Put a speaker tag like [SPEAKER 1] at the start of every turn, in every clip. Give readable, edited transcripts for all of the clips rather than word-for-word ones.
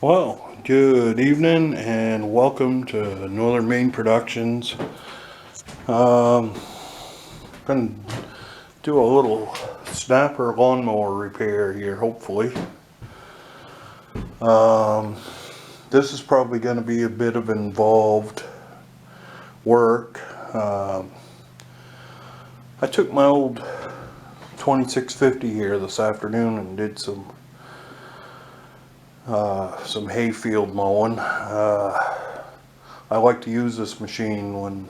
[SPEAKER 1] Well, good evening and welcome to Northern Maine Productions. Gonna do a little snapper lawnmower repair here, hopefully. This is probably going to be a bit of involved work. I took my old 2650 here this afternoon and did some hayfield mowing. I like to use this machine when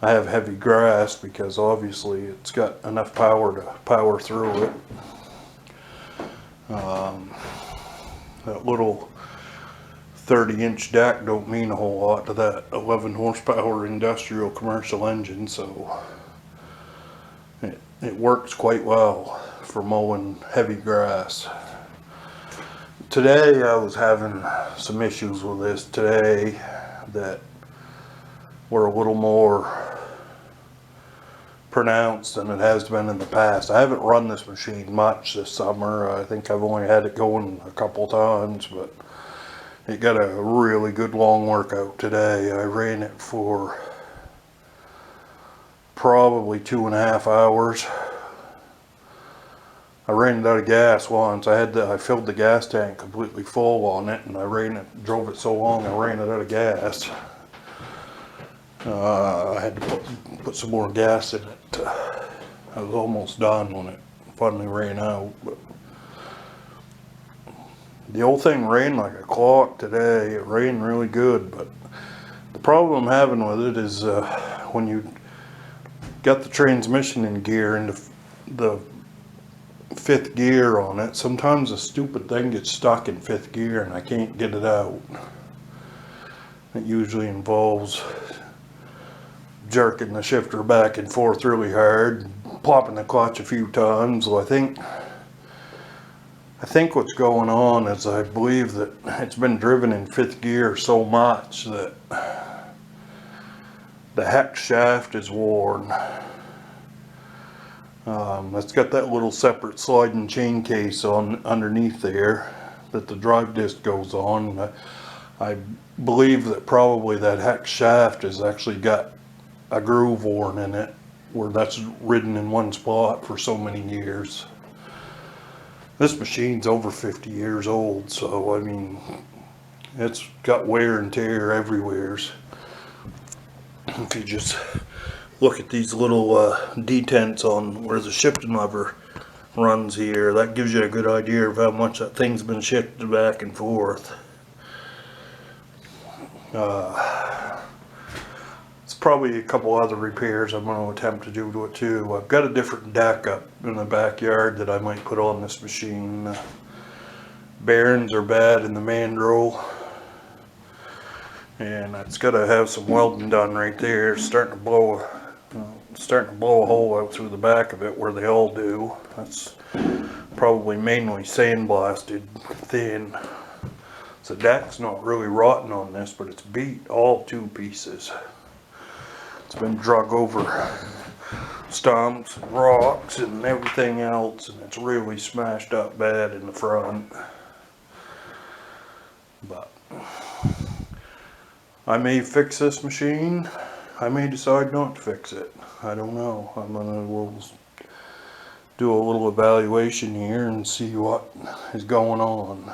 [SPEAKER 1] I have heavy grass because obviously it's got enough power to power through it. That little 30-inch deck don't mean a whole lot to that 11 horsepower industrial commercial engine, so it works quite well for mowing heavy grass. Today I was having some issues with this today that were a little more pronounced than it has been in the past. I haven't run this machine much this summer. I think I've only had it going a couple times, but it got a really good long workout today. I ran it for probably 2.5 hours. I ran it out of gas once. I filled the gas tank completely full on it, and drove it so long I ran it out of gas. I had to put some more gas in it. I was almost done when it finally ran out. But the old thing ran like a clock today. It ran really good, but the problem I'm having with it is when you got the transmission in gear into the 5th gear on it, sometimes the stupid thing gets stuck in 5th gear and I can't get it out. It usually involves jerking the shifter back and forth really hard, popping the clutch a few times. So I think what's going on is I believe that it's been driven in 5th gear so much that the hex shaft is worn. It's got that little separate sliding chain case on underneath there that the drive disc goes on. I believe that probably that hex shaft has actually got a groove worn in it where that's ridden in one spot for so many years. This machine's over 50 years old, so I mean it's got wear and tear everywhere. If you just look at these little detents on where the shifting lever runs here, that gives you a good idea of how much that thing's been shifted back and forth. It's probably a couple other repairs I'm going to attempt to do to it too. I've got a different deck up in the backyard that I might put on this machine. Bearings are bad in the mandrel, and it's got to have some welding done right there. It's starting to blow a hole out through the back of it where they all do. That's probably mainly sandblasted thin. So the deck's not really rotten on this, but it's beat all to pieces. It's been drug over stumps and rocks and everything else, and it's really smashed up bad in the front. But I may fix this machine. I may decide not to fix it. I don't know. We'll do a little evaluation here and see what is going on.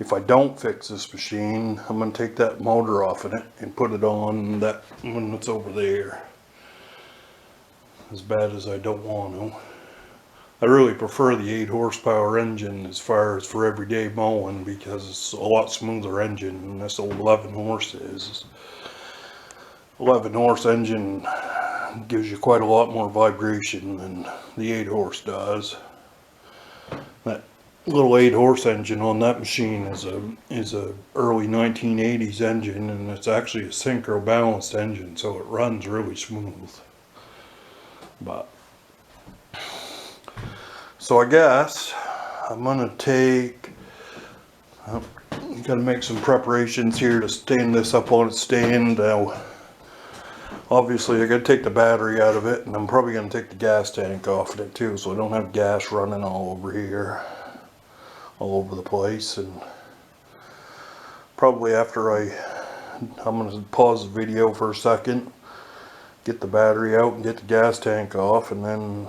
[SPEAKER 1] If I don't fix this machine, I'm going to take that motor off of it and put it on that one that's over there. As bad as I don't want to. I really prefer the 8 horsepower engine as far as for everyday mowing because it's a lot smoother engine than this old 11 horse is. 11 horse engine gives you quite a lot more vibration than the 8 horse does. That little 8 horse engine on that machine is a early 1980s engine, and it's actually a synchro balanced engine, so it runs really smooth. But so I guess I'm gonna gotta make some preparations here to stand this up on its stand. Obviously I gotta take the battery out of it, and I'm probably gonna take the gas tank off of it too, so I don't have gas running all over here, all over the place. And probably after I'm going to pause the video for a second, get the battery out and get the gas tank off, and then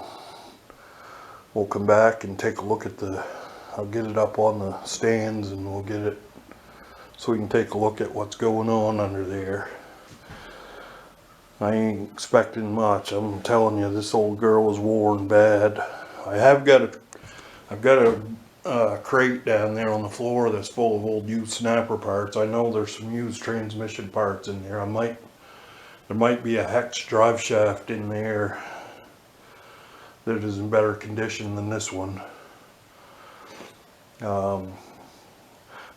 [SPEAKER 1] we'll come back and take a look at I'll get it up on the stands and we'll get it so we can take a look at what's going on under there. I ain't expecting much. I'm telling you, this old girl is worn bad. I've got a crate down there on the floor that's full of old used snapper parts. I know there's some used transmission parts in there. There might be a hex drive shaft in there that is in better condition than this one.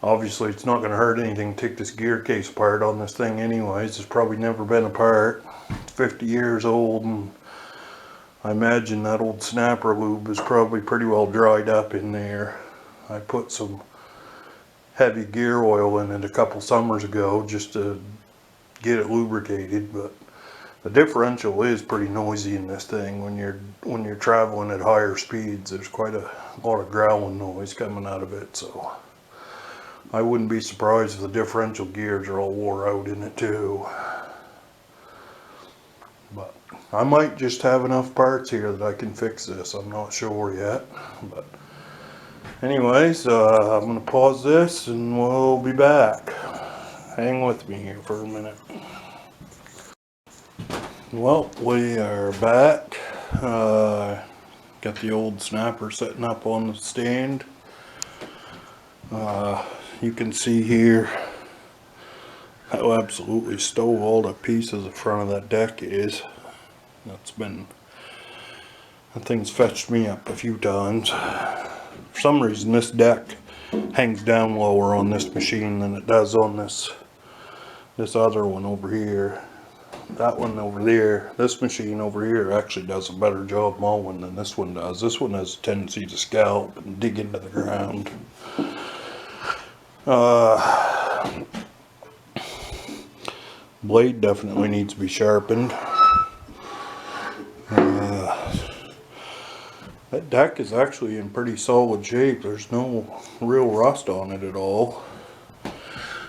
[SPEAKER 1] Obviously it's not going to hurt anything to take this gear case apart on this thing anyways. It's probably never been apart. It's 50 years old, and I imagine that old snapper lube is probably pretty well dried up in there. I put some heavy gear oil in it a couple summers ago just to get it lubricated, but the differential is pretty noisy in this thing when you're traveling at higher speeds. There's quite a lot of growling noise coming out of it, so I wouldn't be surprised if the differential gears are all wore out in it too. But I might just have enough parts here that I can fix this. I'm not sure yet. But anyways, I'm going to pause this and we'll be back. Hang with me here for a minute. Well, we are back. Got the old snapper sitting up on the stand. You can see here how absolutely stove all the pieces in front of that deck is. That thing's fetched me up a few times. For some reason this deck hangs down lower on this machine than it does on this other one over here. That one over there, this machine over here actually does a better job mowing than this one does. This one has a tendency to scalp and dig into the ground. Blade definitely needs to be sharpened. That deck is actually in pretty solid shape. There's no real rust on it at all.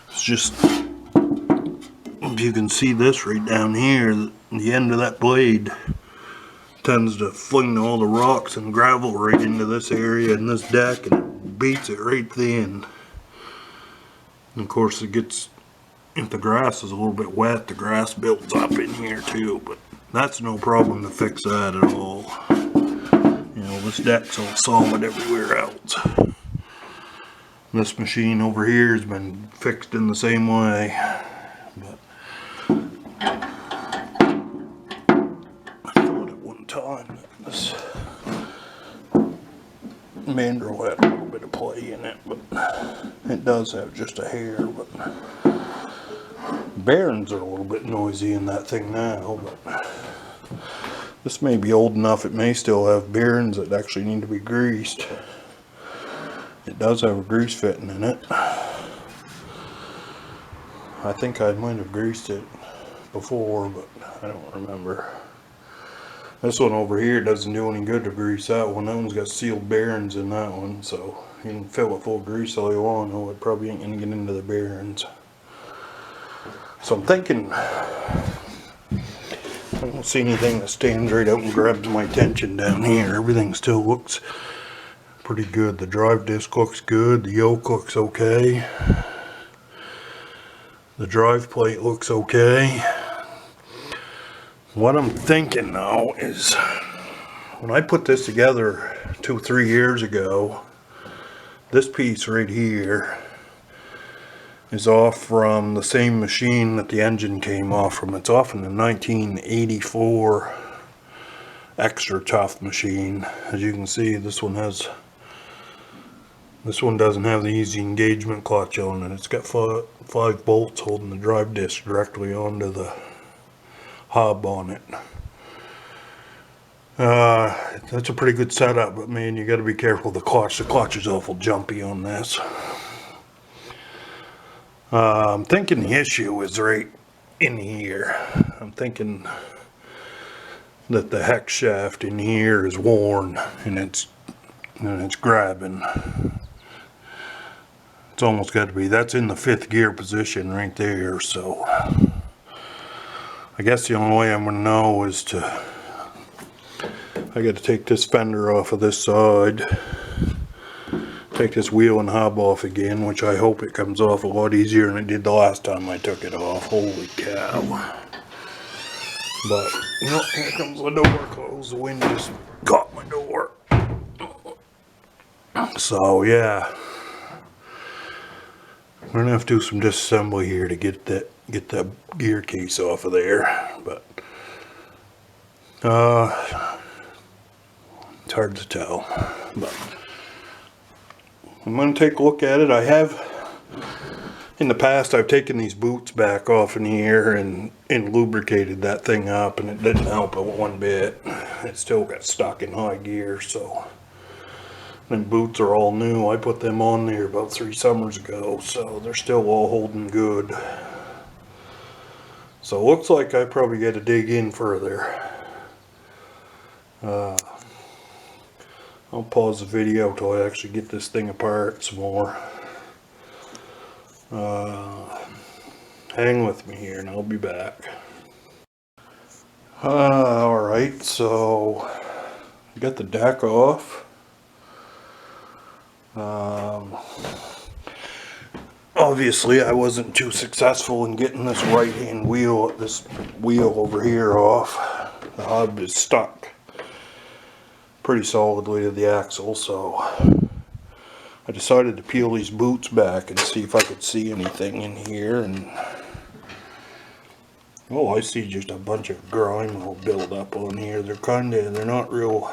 [SPEAKER 1] It's just, if you can see this right down here, the end of that blade tends to fling all the rocks and gravel right into this area in this deck, and it beats it right thin. And of course if the grass is a little bit wet, the grass builds up in here too, but that's no problem to fix that at all. You know, this deck's all solid everywhere else. This machine over here has been fixed in the same way, but I thought at one time that this mandrel had a little bit of play in it, but it does have just a hair. But bearings are a little bit noisy in that thing now, but this may be old enough, it may still have bearings that actually need to be greased. It does have a grease fitting in it. I think I might have greased it before, but I don't remember. This one over here doesn't do any good to grease that one. That one's got sealed bearings in that one, so you can fill it full of grease all you want. Oh, it probably ain't gonna get into the bearings. So I'm thinking, I don't see anything that stands right out and grabs my attention down here. Everything still looks pretty good. The drive disc looks good. The yoke looks okay. The drive plate looks okay. What I'm thinking though is, when I put this together 2 or 3 years ago, this piece right here is off from the same machine that the engine came off from. It's off in the 1984 extra tough machine. As you can see, this one doesn't have the easy engagement clutch on it. It's got 5 bolts holding the drive disc directly onto the hub on it. That's a pretty good setup, but man, you got to be careful with the clutch. The clutch is awful jumpy on this. I'm thinking the issue is right in here. I'm thinking that the hex shaft in here is worn and it's grabbing. It's almost got to be. That's in the 5th gear position right there. So I guess the only way I'm going to know is I got to take this fender off of this side. Take this wheel and hub off again, which I hope it comes off a lot easier than it did the last time I took it off. Holy cow. But, you know, here comes the door closed. The wind just caught my door. So, yeah. We're going to have to do some disassembly here to get that gear case off of there. But, it's hard to tell. But I'm going to take a look at it. I have, in the past, I've taken these boots back off in here and lubricated that thing up, and it didn't help it one bit. It still got stuck in high gear, so. Them boots are all new. I put them on there about 3 summers ago, so they're still all holding good. So it looks like I probably got to dig in further. I'll pause the video till I actually get this thing apart some more. Hang with me here and I'll be back. Alright, so I got the deck off. Obviously I wasn't too successful in getting this right hand wheel, this wheel over here off. The hub is stuck pretty solidly to the axle, so I decided to peel these boots back and see if I could see anything in here, and oh, I see just a bunch of grime will build up on here. They're not real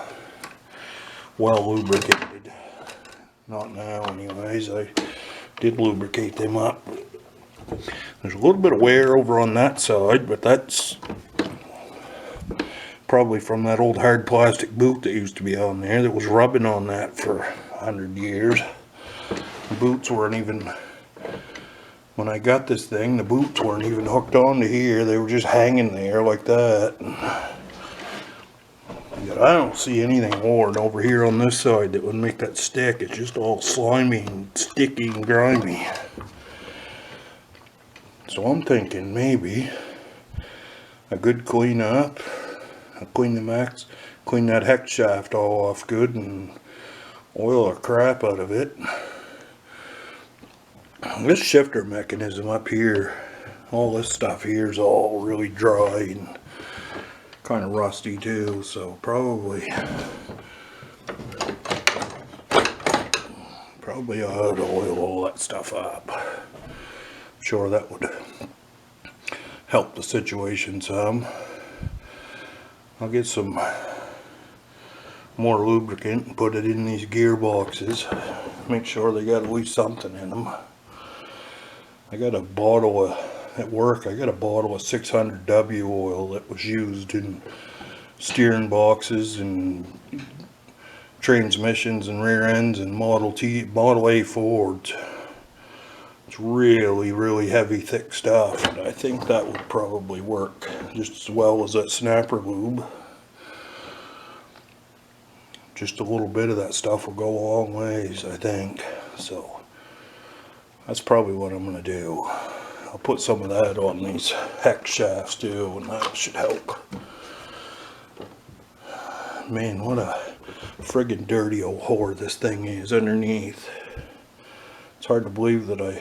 [SPEAKER 1] well lubricated. Not now anyways. I did lubricate them up. There's a little bit of wear over on that side, but that's probably from that old hard plastic boot that used to be on there that was rubbing on that for 100 years. The boots weren't even, when I got this thing, the boots weren't even hooked onto here. They were just hanging there like that. But I don't see anything worn over here on this side that would make that stick. It's just all slimy and sticky and grimy. So I'm thinking maybe a good clean up. I'll clean that hex shaft all off good and oil the crap out of it. This shifter mechanism up here, all this stuff here is all really dry and kind of rusty too, so probably I ought to oil all that stuff up. I'm sure that would help the situation some. I'll get some more lubricant and put it in these gearboxes. Make sure they got at least something in them. I got a bottle of, at work, I got a bottle of 600W oil that was used in steering boxes and transmissions and rear ends and Model A Fords. It's really, really heavy, thick stuff, and I think that would probably work just as well as that snapper lube. Just a little bit of that stuff will go a long ways, I think. So that's probably what I'm going to do. I'll put some of that on these hex shafts too, and that should help. Man, what a friggin' dirty old whore this thing is underneath. It's hard to believe that I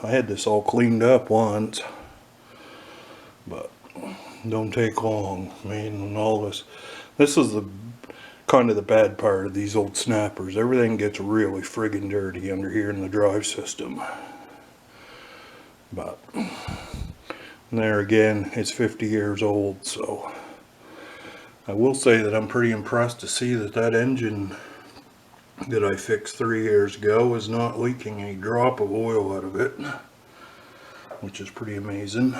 [SPEAKER 1] had this all cleaned up once, but don't take long, man, and all this. This is the kind of the bad part of these old snappers. Everything gets really friggin' dirty under here in the drive system. But there again, it's 50 years old, so I will say that I'm pretty impressed to see that engine that I fixed 3 years ago is not leaking a drop of oil out of it, which is pretty amazing.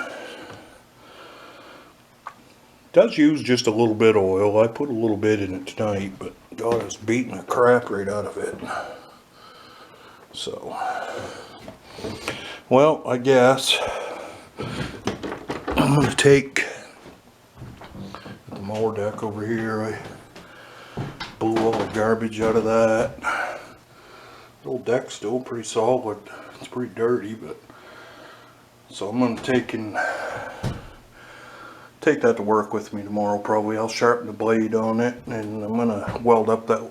[SPEAKER 1] It does use just a little bit of oil. I put a little bit in it tonight, but God, it's beating the crap right out of it. So, well, I guess I'm going to take the mower deck over here. I blew all the garbage out of that. The old deck's still pretty solid. It's pretty dirty, but so I'm gonna take that to work with me tomorrow. Probably I'll sharpen the blade on it, and I'm gonna weld up that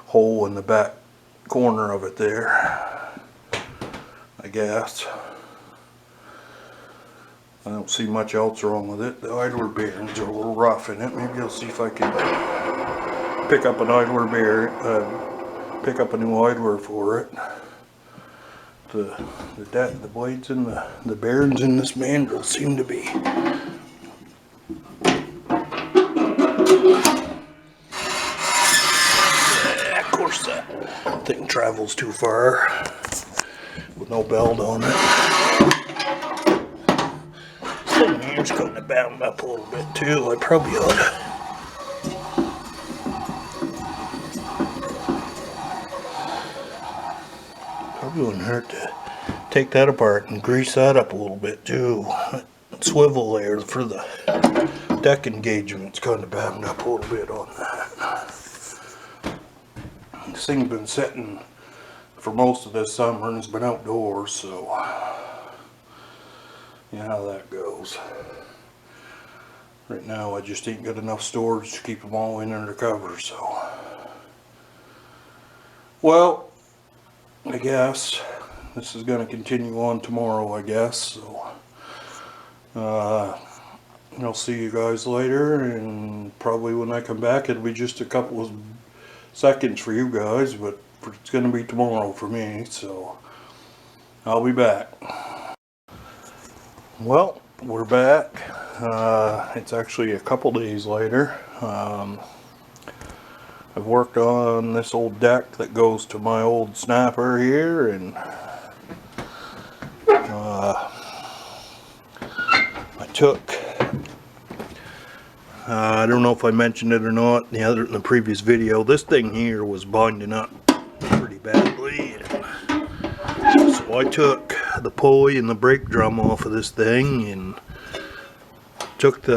[SPEAKER 1] hole in the back corner of it there, I guess. I don't see much else wrong with it. The idler bearings are a little rough in it. Maybe I'll see if I can pick up an idler bearing, pick up a new idler for it. The blades and the bearings in this mandrel seem to be of course that thing travels too far with no belt on it. This thing here's kind of bound up a little bit too. I probably ought to. Probably wouldn't hurt to take that apart and grease that up a little bit too. That swivel there for the deck engagement's kind of bound up a little bit on that. This thing's been sitting for most of this summer and it's been outdoors, so you know how that goes. Right now I just ain't got enough storage to keep them all in under cover, so. Well, I guess this is going to continue on tomorrow, I guess, so I'll see you guys later, and probably when I come back it'll be just a couple of seconds for you guys, but it's going to be tomorrow for me, so I'll be back. Well, we're back. It's actually a couple days later. I've worked on this old deck that goes to my old snapper here, and I took, I don't know if I mentioned it or not in the previous video, this thing here was binding up pretty badly, and so I took the pulley and the brake drum off of this thing and took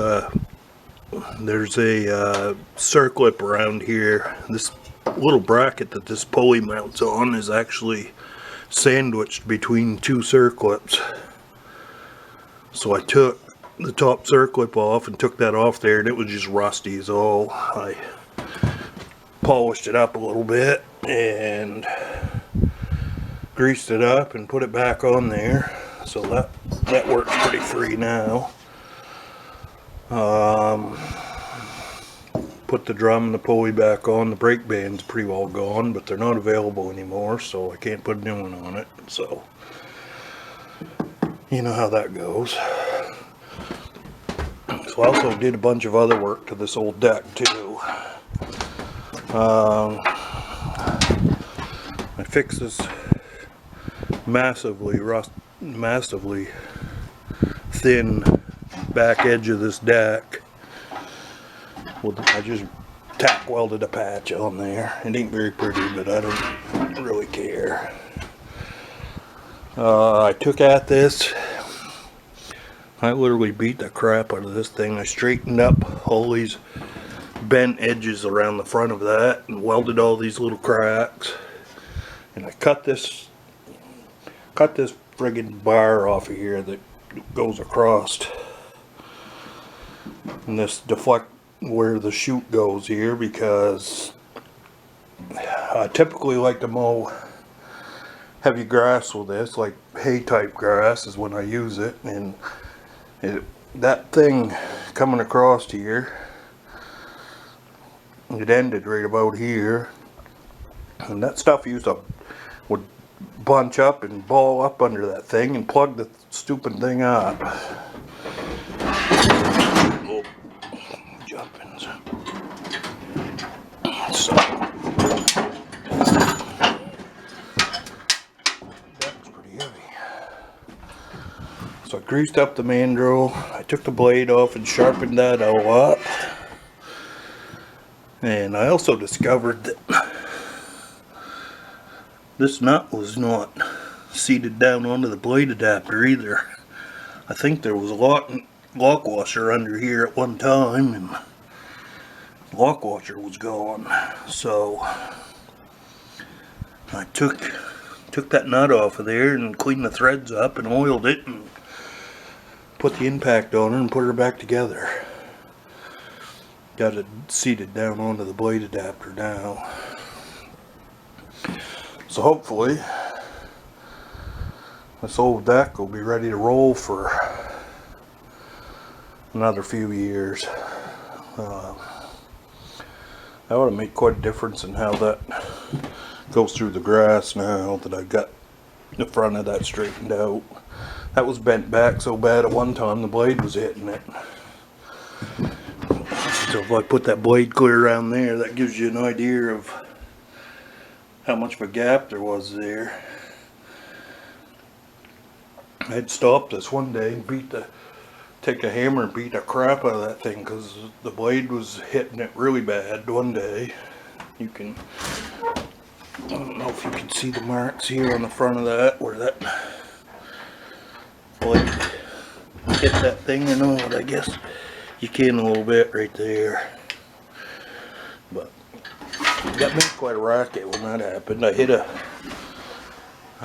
[SPEAKER 1] there's a circlip around here. This little bracket that this pulley mounts on is actually sandwiched between two circlips. So I took the top circlip off and took that off there, and it was just rusty as all. I polished it up a little bit and greased it up and put it back on there. So that works pretty free now. Put the drum and the pulley back on. The brake band's pretty well gone, but they're not available anymore, so I can't put a new one on it. So you know how that goes. So I also did a bunch of other work to this old deck too. I fixed this massively thin back edge of this deck. Well, I just tack welded a patch on there. It ain't very pretty, but I don't really care. I took at this. I literally beat the crap out of this thing. I straightened up all these bent edges around the front of that and welded all these little cracks. And I cut this friggin' bar off of here that goes across. And this deflect where the chute goes here, because I typically like to mow heavy grass with this, like hay type grass is when I use it, and that thing coming across here, it ended right about here, and that stuff would bunch up and ball up under that thing and plug the stupid thing up. So that's pretty heavy. So I greased up the mandrel. I took the blade off and sharpened that all up. And I also discovered that this nut was not seated down onto the blade adapter either. I think there was a lock washer under here at one time, and the lock washer was gone. So I took took that nut off of there and cleaned the threads up and oiled it and put the impact on her and put her back together. Got it seated down onto the blade adapter now. So hopefully this old deck will be ready to roll for another few years. That ought to make quite a difference in how that goes through the grass now that I've got the front of that straightened out. That was bent back so bad at one time the blade was hitting it. So if I put that blade clear around there, that gives you an idea of how much of a gap there was there. I had stopped this one day and take a hammer and beat the crap out of that thing because the blade was hitting it really bad one day. I don't know if you can see the marks here on the front of that where that blade hit that thing or not. I guess you can a little bit right there. But that made quite a racket when that happened. I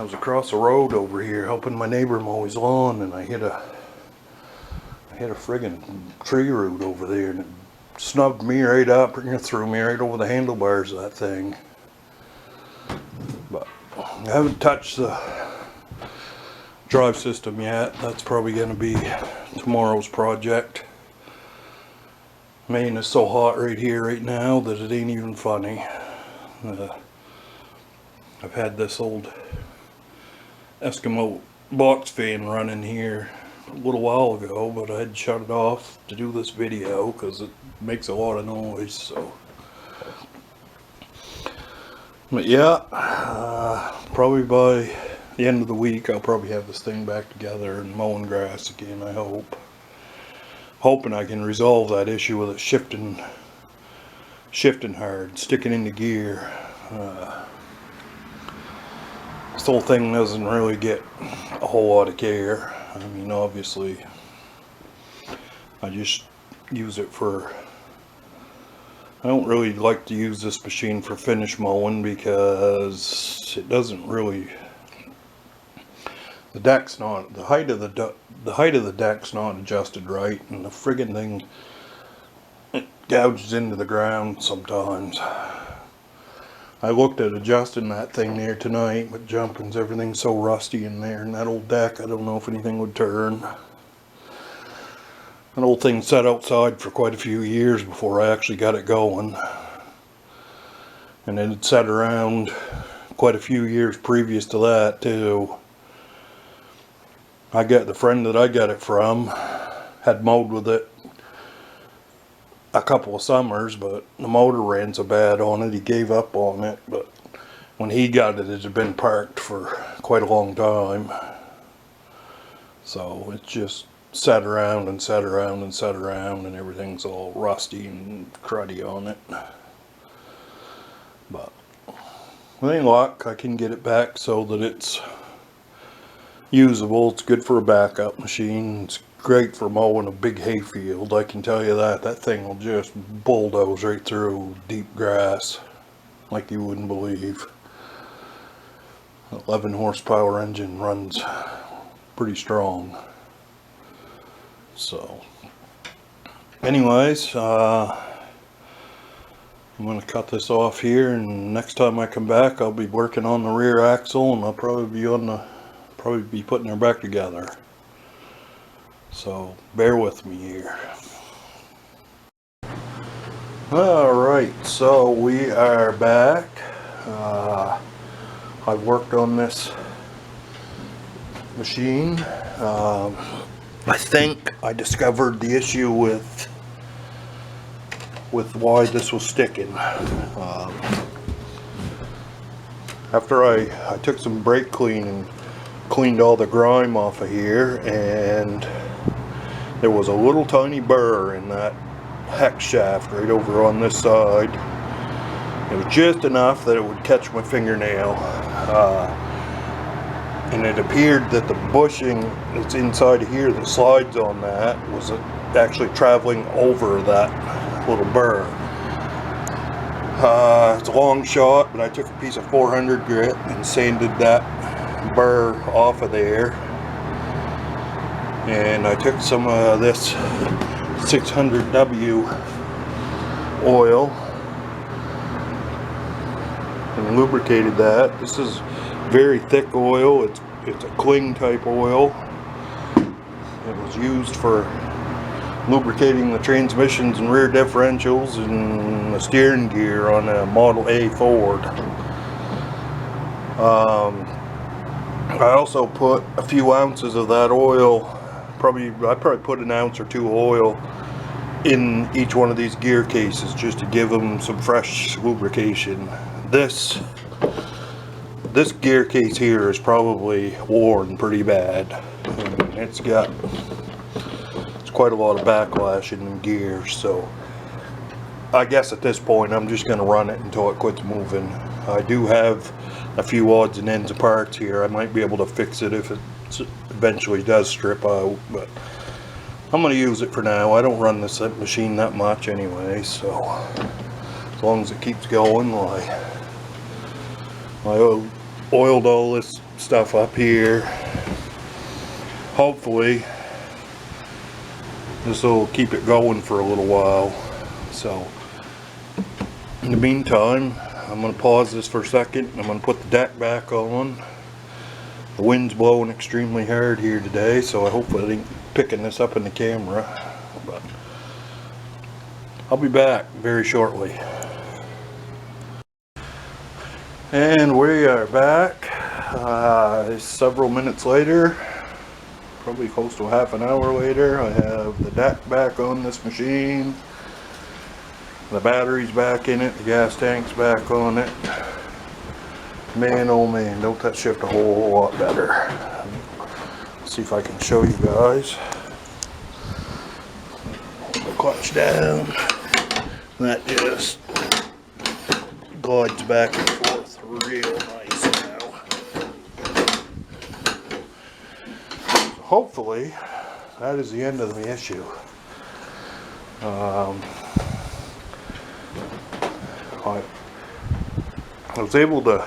[SPEAKER 1] was across the road over here helping my neighbor mow his lawn, and I hit a friggin' tree root over there, and it snubbed me right up and threw me right over the handlebars of that thing. But I haven't touched the drive system yet. That's probably going to be tomorrow's project. Maine is so hot right here right now that it ain't even funny. I've had this old Eskimo box fan running here a little while ago, but I had shut it off to do this video because it makes a lot of noise. So, but yeah, probably by the end of the week I'll probably have this thing back together and mowing grass again. I hoping I can resolve that issue with it shifting hard, sticking into gear. This whole thing doesn't really get a whole lot of care. I mean, obviously I just use it for, I don't really like to use this machine for finish mowing because it doesn't really, the deck's not, the height of the deck's not adjusted right, and the friggin' thing, it gouges into the ground sometimes. I looked at adjusting that thing there tonight, but jumping's, everything's so rusty in there, and that old deck, I don't know if anything would turn. That old thing sat outside for quite a few years before I actually got it going, and it had sat around quite a few years previous to that too. The friend that I got it from had mowed with it a couple of summers, but the motor ran so bad on it he gave up on it. But when he got it, it had been parked for quite a long time, so it just sat around and sat around and sat around, and everything's all rusty and cruddy on it. But with any luck I can get it back so that it's usable. It's good for a backup machine. It's great for mowing a big hayfield, I can tell you that. That thing will just bulldoze right through deep grass like you wouldn't believe. 11 horsepower engine runs pretty strong. So anyways, I'm going to cut this off here, and next time I come back I'll be working on the rear axle, and I'll probably be putting her back together. So bear with me here. Alright, so we are back. I worked on this machine. I think I discovered the issue with why this was sticking. After I took some brake clean and cleaned all the grime off of here, and there was a little tiny burr in that hex shaft right over on this side. It was just enough that it would catch my fingernail, and it appeared that the bushing that's inside of here that slides on that was actually traveling over that little burr. It's a long shot, but I took a piece of 400 grit and sanded that burr off of there, and I took some of this 600W oil and lubricated that. This is very thick oil. It's a cling type oil. It was used for lubricating the transmissions and rear differentials and the steering gear on a Model A Ford. I also put a few ounces of that oil, I probably put an ounce or two of oil in each one of these gear cases just to give them some fresh lubrication. This gear case here is probably worn pretty bad. And it's quite a lot of backlash in the gears, so I guess at this point I'm just going to run it until it quits moving. I do have a few odds and ends of parts here. I might be able to fix it if it eventually does strip out, but I'm going to use it for now. I don't run this machine that much anyway, so as long as it keeps going. I oiled all this stuff up here. Hopefully this will keep it going for a little while. So in the meantime, I'm going to pause this for a second. I'm going to put the deck back on. The wind's blowing extremely hard here today, so I hope I ain't picking this up in the camera, but I'll be back very shortly. And we are back several minutes later, probably close to half an hour later. I have the deck back on this machine, the battery's back in it, the gas tank's back on it. Man, oh man, don't that shift a whole lot better. Let's see if I can show you guys. Hold the clutch down. That just glides back and forth real nice now. Hopefully, that is the end of the issue. I was able to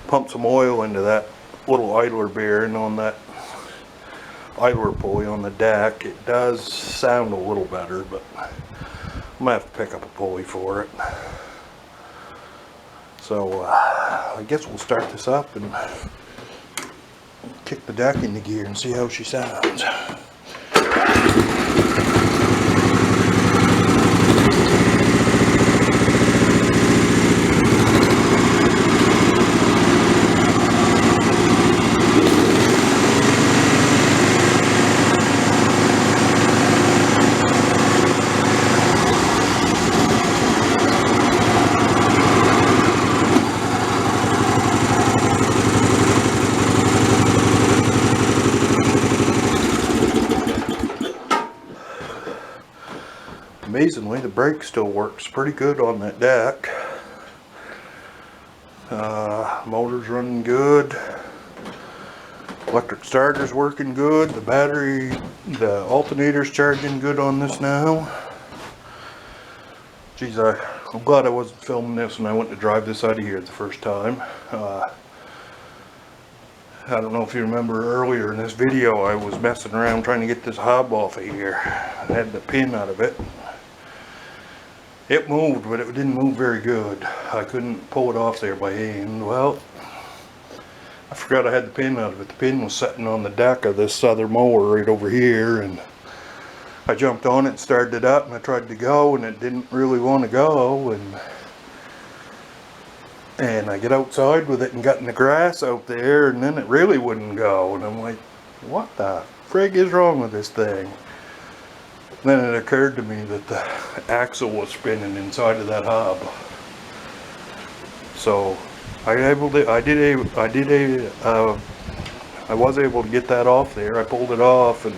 [SPEAKER 1] pump some oil into that little idler bearing on that idler pulley on the deck. It does sound a little better, but I'm gonna have to pick up a pulley for it. So I guess we'll start this up and kick the deck into gear and see how she sounds. Amazingly, the brake still works pretty good on that deck. Motor's running good. Electric starter's working good. The battery, the alternator's charging good on this now. Geez, I'm glad I wasn't filming this when I went to drive this out of here the first time. I don't know if you remember earlier in this video, I was messing around trying to get this hub off of here. I had the pin out of it. It moved, but it didn't move very good. I couldn't pull it off there by hand. Well, I forgot I had the pin out of it. The pin was sitting on the deck of this other mower right over here, and I jumped on it and started it up, and I tried to go, and it didn't really want to go, and I get outside with it and got in the grass out there, and then it really wouldn't go, and I'm like, what the frig is wrong with this thing? Then it occurred to me that the axle was spinning inside of that hub. So I was able to get that off there. I pulled it off and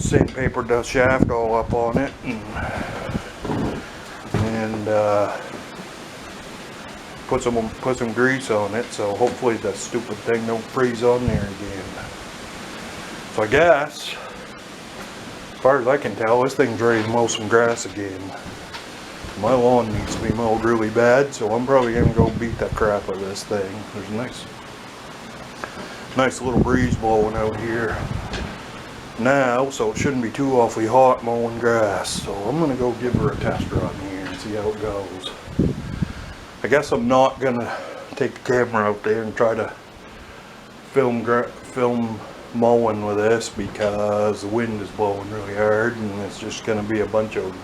[SPEAKER 1] sandpapered the shaft all up on it, and put some grease on it. So hopefully that stupid thing don't freeze on there again. So I guess, as far as I can tell, this thing's ready to mow some grass again. My lawn needs to be mowed really bad, so I'm probably going to go beat the crap out of this thing. There's a nice Nice little breeze blowing out here now, so it shouldn't be too awfully hot mowing grass. So I'm gonna go give her a test run here and see how it goes. I guess I'm not gonna take the camera out there and try to film mowing with this because the wind is blowing really hard and it's just gonna be a bunch of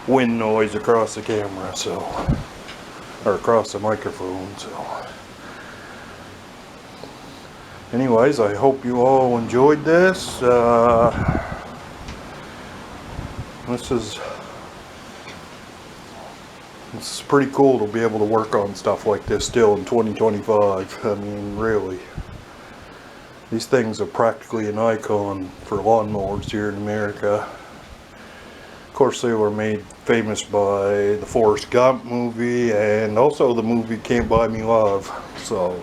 [SPEAKER 1] wind noise across the camera, so, or across the microphone. So anyways, I hope you all enjoyed this. This is pretty cool to be able to work on stuff like this still in 2025. I mean, really. These things are practically an icon for lawnmowers here in America. Of course, they were made famous by the Forrest Gump movie and also the movie Can't Buy Me Love. So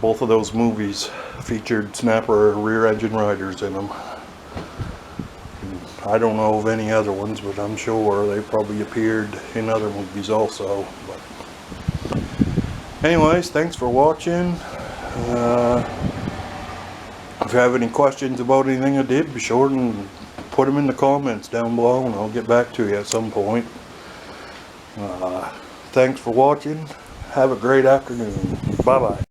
[SPEAKER 1] both of those movies featured snapper rear engine riders in them. I don't know of any other ones, but I'm sure they probably appeared in other movies also. But anyways, thanks for watching. If you have any questions about anything I did, be sure and put them in the comments down below and I'll get back to you at some point. Thanks for watching. Have a great afternoon. Bye bye.